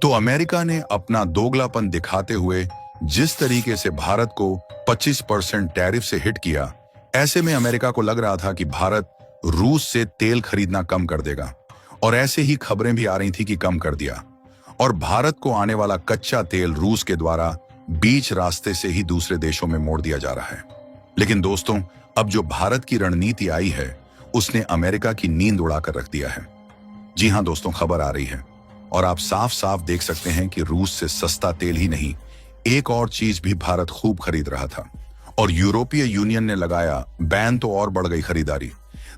तो अमेरिका ने अपना दोगलापन दिखाते हुए जिस तरीके से भारत को 25% टैरिफ से हिट किया, ऐसे में अमेरिका को लग रहा था कि भारत रूस से तेल खरीदना कम कर देगा, और ऐसे ही खबरें भी आ रही थी कि कम कर दिया, और भारत को आने वाला कच्चा तेल रूस के द्वारा बीच रास्ते से ही दूसरे देशों में मोड़ दिया जा रहा है। लेकिन दोस्तों, अब जो भारत की रणनीति आई है, उसने अमेरिका की नींद उड़ाकर रख दिया है। जी हां दोस्तों, खबर आ रही है और आप साफ साफ देख सकते हैं कि रूस से सस्ता तेल ही नहीं, एक और चीज भी भारत खूब खरीद रहा था, और यूरोपीय यूनियन ने लगाया बैन तो और बढ़ गई खरीदारी।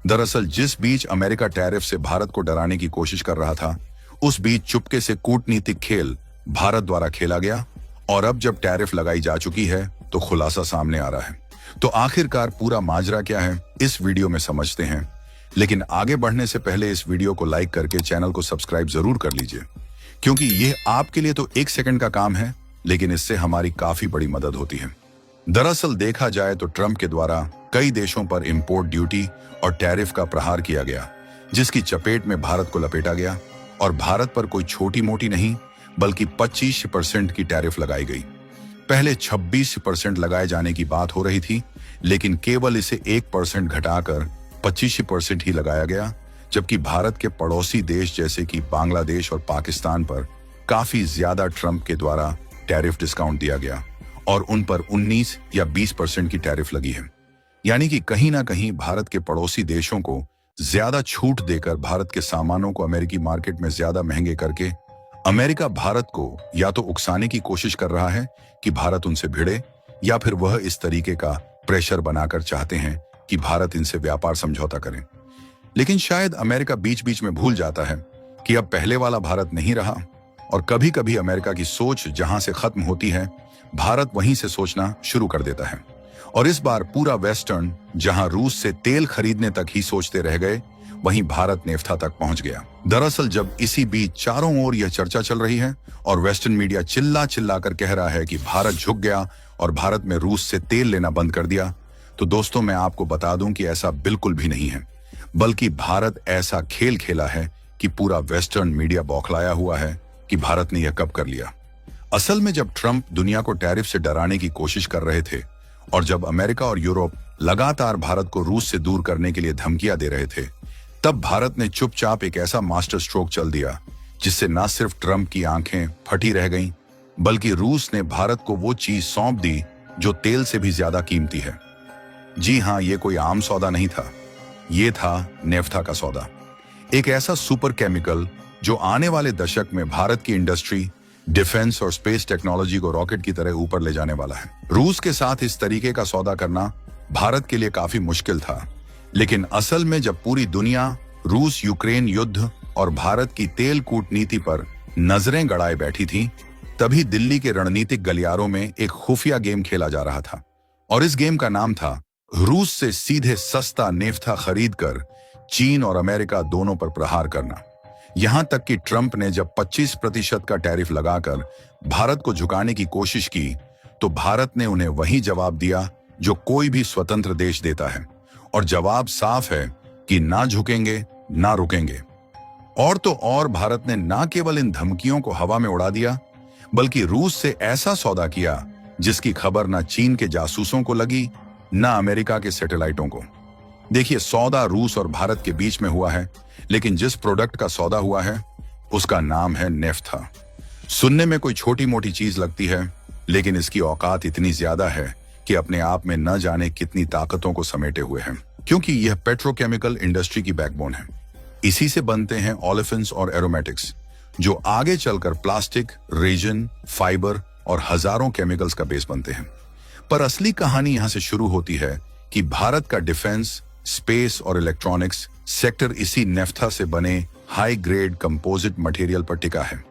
दरअसल जिस बीच अमेरिका टैरिफ से भारत को डराने की कोशिश कर रहा था, उस बीच चुपके से कूटनीतिक खेल भारत द्वारा खेला गया, और अब जब टैरिफ लगाई जा चुकी है तो खुलासा सामने आ रहा है। तो आखिरकार पूरा माजरा क्या है, इस वीडियो में समझते हैं। लेकिन आगे बढ़ने से पहले इस वीडियो को लाइक करके चैनल को सब्सक्राइब जरूर कर लीजिए, क्योंकि ये आपके लिए तो 1 सेकंड का काम है, लेकिन इससे हमारी काफी बड़ी मदद होती है। दरअसल देखा जाए तो ट्रंप के द्वारा कई देशों पर इंपोर्ट ड्यूटी और टैरिफ का प्रहार किया गया, जिसकी चपेट में भारत को लपेटा गया, और भारत पर कोई छोटी मोटी नहीं बल्कि 25% की टैरिफ लगाई गई। पहले 26% लगाए जाने की बात हो रही थी, लेकिन केवल इसे 1% घटाकर 25% ही लगाया गया, जबकि भारत के पड़ोसी देश जैसे कि बांग्लादेश और पाकिस्तान पर काफी ज्यादा ट्रंप के द्वारा टैरिफ डिस्काउंट दिया गया, और उन पर 19 या 20% की टैरिफ लगी है। यानी कि कहीं ना कहीं भारत के पड़ोसी देशों को ज्यादा छूट देकर भारत के सामानों को अमेरिकी मार्केट में ज्यादा महंगे करके अमेरिका भारत को या तो उकसाने की कोशिश कर रहा है कि भारत उनसे भिड़े, या फिर वह इस तरीके का प्रेशर बनाकर चाहते हैं कि भारत इनसे व्यापार समझौता करें। लेकिन शायद अमेरिका बीच बीच में भूल जाता है कि अब पहले वाला भारत नहीं रहा, और कभी कभी अमेरिका की सोच जहां से खत्म होती है, भारत वहीं से सोचना शुरू कर देता है। और इस बार पूरा वेस्टर्न, जहां रूस से तेल खरीदने तक ही सोचते रह गए, वहीं भारत नेफ्था तक पहुंच गया। दरअसल जब इसी बीच चारों ओर यह चर्चा चल रही है और वेस्टर्न मीडिया चिल्ला चिल्ला कर कह रहा है कि भारत झुक गया और भारत में रूस से तेल लेना बंद कर दिया, तो दोस्तों मैं आपको बता दूं कि ऐसा बिल्कुल भी नहीं है, बल्कि भारत ऐसा खेल खेला है कि पूरा वेस्टर्न मीडिया बौखलाया हुआ है कि भारत ने यह कब कर लिया। असल में जब ट्रंप दुनिया को टैरिफ से डराने की कोशिश कर रहे थे, और जब अमेरिका और यूरोप लगातार भारत को रूस से दूर करने के लिए धमकियां दे रहे थे, तब भारत ने चुपचाप एक ऐसा मास्टर स्ट्रोक चल दिया जिससे न सिर्फ ट्रंप की आंखें फटी रह गईं, बल्कि रूस ने भारत को वो चीज सौंप दी जो तेल से भी ज्यादा कीमती है। जी हां, ये कोई आम सौदा नहीं था, ये था नेफ्था का सौदा, एक ऐसा सुपर केमिकल जो आने वाले दशक में भारत की इंडस्ट्री, डिफेंस और स्पेस टेक्नोलॉजी को रॉकेट की तरह ऊपर ले जाने वाला है। रूस के साथ इस तरीके का सौदा करना भारत के लिए काफी मुश्किल था, लेकिन असल में जब पूरी दुनिया रूस यूक्रेन युद्ध और भारत की तेल कूटनीति पर नजरें गड़ाए बैठी थी, तभी दिल्ली के रणनीतिक गलियारों में एक खुफिया गेम खेला जा रहा था, और इस गेम का नाम था रूस से सीधे सस्ता नेफ्था खरीदकर चीन और अमेरिका दोनों पर प्रहार करना। यहां तक कि ट्रंप ने जब 25% का टैरिफ लगाकर भारत को झुकाने की कोशिश की, तो भारत ने उन्हें वही जवाब दिया जो कोई भी स्वतंत्र देश देता है, और जवाब साफ है कि ना झुकेंगे ना रुकेंगे। और तो और भारत ने ना केवल इन धमकियों को हवा में उड़ा दिया, बल्कि रूस से ऐसा सौदा किया जिसकी खबर ना चीन के जासूसों को लगी, ना अमेरिका के सैटेलाइटों को। देखिए, सौदा रूस और भारत के बीच में हुआ है, लेकिन जिस प्रोडक्ट का सौदा हुआ है उसका नाम है नेफ्था। सुनने में कोई छोटी मोटी चीज लगती है, लेकिन इसकी औकात इतनी ज्यादा है कि अपने आप में न जाने कितनी ताकतों को समेटे हुए हैं, क्योंकि यह पेट्रोकेमिकल इंडस्ट्री की बैकबोन है। इसी से बनते हैं ओलेफिन्स और एरोमेटिक्स, जो आगे चलकर प्लास्टिक, रेजिन, फाइबर और हजारों केमिकल्स का बेस बनते हैं। पर असली कहानी यहां से शुरू होती है कि भारत का डिफेंस, स्पेस और इलेक्ट्रॉनिक्स सेक्टर इसी नेफ्था से बने हाई ग्रेड कंपोजिट मटेरियल पर टिका है।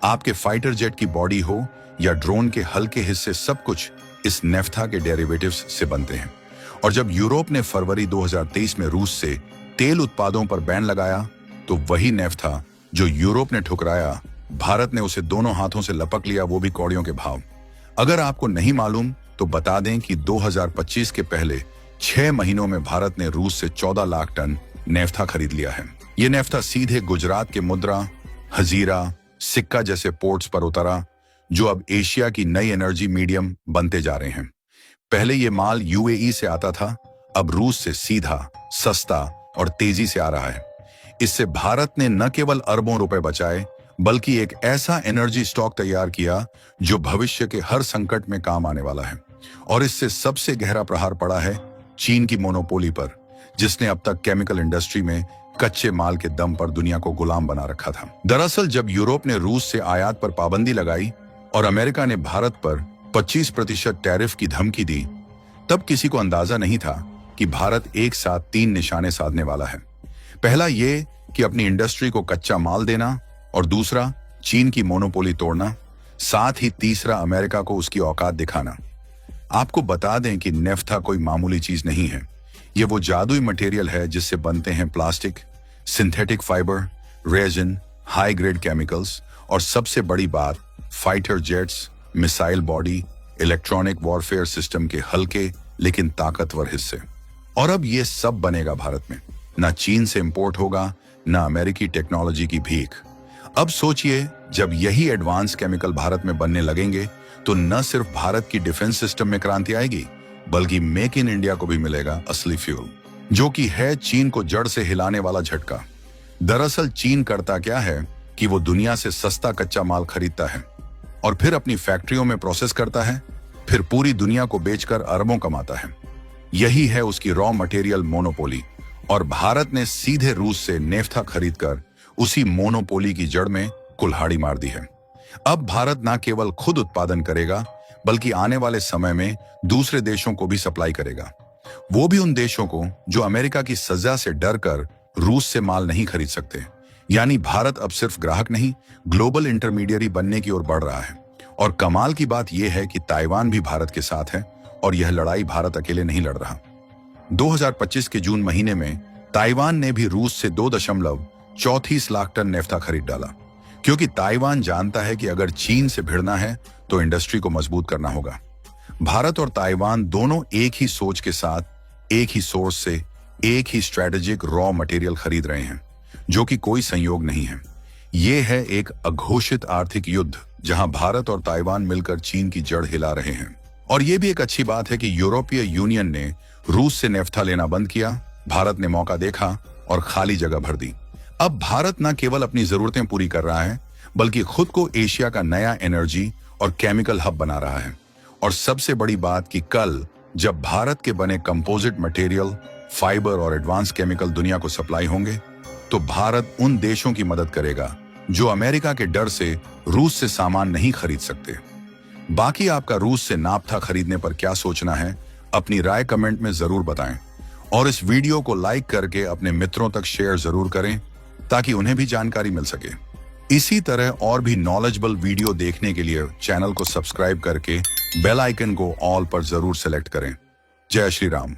आपके फाइटर जेट की बॉडी हो या ड्रोन के हल्के हिस्से, सब कुछ इस नेफ्था के डेरिवेटिव्स से बनते हैं। और जब यूरोप ने फरवरी 2023 में रूस से तेल उत्पादों पर बैन लगाया, तो वही नेफ्था जो यूरोप ने ठुकराया, भारत ने उसे दोनों हाथों से लपक लिया, वो भी कौड़ियों के भाव। अगर आपको नहीं मालूम तो बता दें कि 2025 के पहले 6 महीनों में भारत ने रूस से 14 लाख टन नेफ्था खरीद लिया है। ये नेफ्था सीधे गुजरात के मुद्रा, हजीरा, सिक्का जैसे पोर्ट्स पर उतरा, जो अब एशिया की नई एनर्जी मीडियम बनते जा रहे हैं। पहले ये माल यूएई से आता था, अब रूस से सीधा, सस्ता और तेजी से आ रहा है। इससे भारत ने न केवल अरबों रुपए बचाए, बल्कि एक ऐसा एनर्जी स्टॉक तैयार किया जो भविष्य के हर संकट में काम आने वाला है। और इससे सबसे गहरा प्रहार पड़ा है चीन की मोनोपोली पर, जिसने अब तक केमिकल इंडस्ट्री में कच्चे माल के दम पर दुनिया को गुलाम बना रखा था। दरअसल जब यूरोप ने रूस से आयात पर पाबंदी लगाई और अमेरिका ने भारत पर 25% टैरिफ की धमकी दी, तब किसी को अंदाजा नहीं था कि भारत एक साथ 3 निशाने साधने वाला है। पहला ये कि अपनी इंडस्ट्री को कच्चा माल देना, और दूसरा चीन की मोनोपोली तोड़ना, साथ ही तीसरा अमेरिका को उसकी औकात दिखाना। आपको बता दें कि नेफ्था कोई मामूली चीज नहीं है। ये वो जादुई मटेरियल है जिससे बनते हैं plastic, synthetic fibre, resin, high grade chemicals और सबसे बड़ी बात, fighter jets, missile body, electronic warfare system के हल्के लेकिन ताकतवर हिस्से। और अब ये सब बनेगा भारत में। ना चीन से इंपोर्ट होगा, ना अमेरिकी टेक्नोलॉजी की भीख। अब सोचिए, जब यही एडवांस केमिकल भारत में बनने लगेंगे तो न सिर्फ भारत की डिफेंस सिस्टम में क्रांति आएगी, बल्कि मेक इन इंडिया को भी मिलेगा असली फ्यूल, जो कि है चीन को जड़ से हिलाने वाला झटका। दरअसल चीन करता क्या है कि वो दुनिया से सस्ता कच्चा माल खरीदता है और फिर अपनी फैक्ट्रियों में प्रोसेस करता है, फिर पूरी दुनिया को बेचकर अरबों कमाता है। यही है उसकी रॉ मटेरियल मोनोपोली। और भारत ने सीधे रूस से नेफ्था खरीदकर उसी मोनोपोली की जड़ में कुल्हाड़ी मार दी है। अब भारत न केवल खुद उत्पादन करेगा, बल्कि आने वाले समय में दूसरे देशों को भी सप्लाई करेगा। वो भी उन देशों को जो अमेरिका की सजा से डरकर रूस से माल नहीं खरीद सकते। यानी भारत अब सिर्फ ग्राहक नहीं, ग्लोबल इंटरमीडियरी बनने की ओर बढ़ रहा है। और कमाल की बात यह है कि ताइवान भी भारत के साथ है और यह लड़ाई भारत अकेले नहीं लड़ रहा। 2025 के जून महीने में ताइवान ने भी रूस से 2.34 लाख टन नेफ्था खरीद डाला, क्योंकि ताइवान जानता है कि अगर चीन से भिड़ना है तो इंडस्ट्री को मजबूत करना होगा। भारत और ताइवान दोनों एक ही सोच के साथ, एक ही सोर्स से, एक ही स्ट्रेटेजिक रॉ मटेरियल खरीद रहे हैं, जो कि कोई संयोग नहीं है। ये है एक अघोषित आर्थिक युद्ध जहां भारत और ताइवान मिलकर चीन की जड़ हिला रहे हैं। और यह भी एक अच्छी बात है कि यूरोपीय यूनियन ने रूस से नेफ्था लेना बंद किया। भारत ने मौका देखा और खाली जगह भर दी। अब भारत न केवल अपनी जरूरतें पूरी कर रहा है, बल्कि खुद को एशिया का नया एनर्जी और केमिकल हब बना रहा है। और सबसे बड़ी बात कि कल जब भारत के बने कंपोजिट मटेरियल, फाइबर और एडवांस केमिकल दुनिया को सप्लाई होंगे, तो भारत उन देशों की मदद करेगा जो अमेरिका के डर से रूस से सामान नहीं खरीद सकते। बाकी आपका रूस से नाफ्था खरीदने पर क्या सोचना है, अपनी राय कमेंट में जरूर बताएं। और इस वीडियो को लाइक करके अपने मित्रों तक शेयर जरूर करें, ताकि उन्हें भी जानकारी मिल सके। इसी तरह और भी नॉलेजेबल वीडियो देखने के लिए चैनल को सब्सक्राइब करके बेल आइकन को ऑल पर जरूर सेलेक्ट करें। जय श्री राम।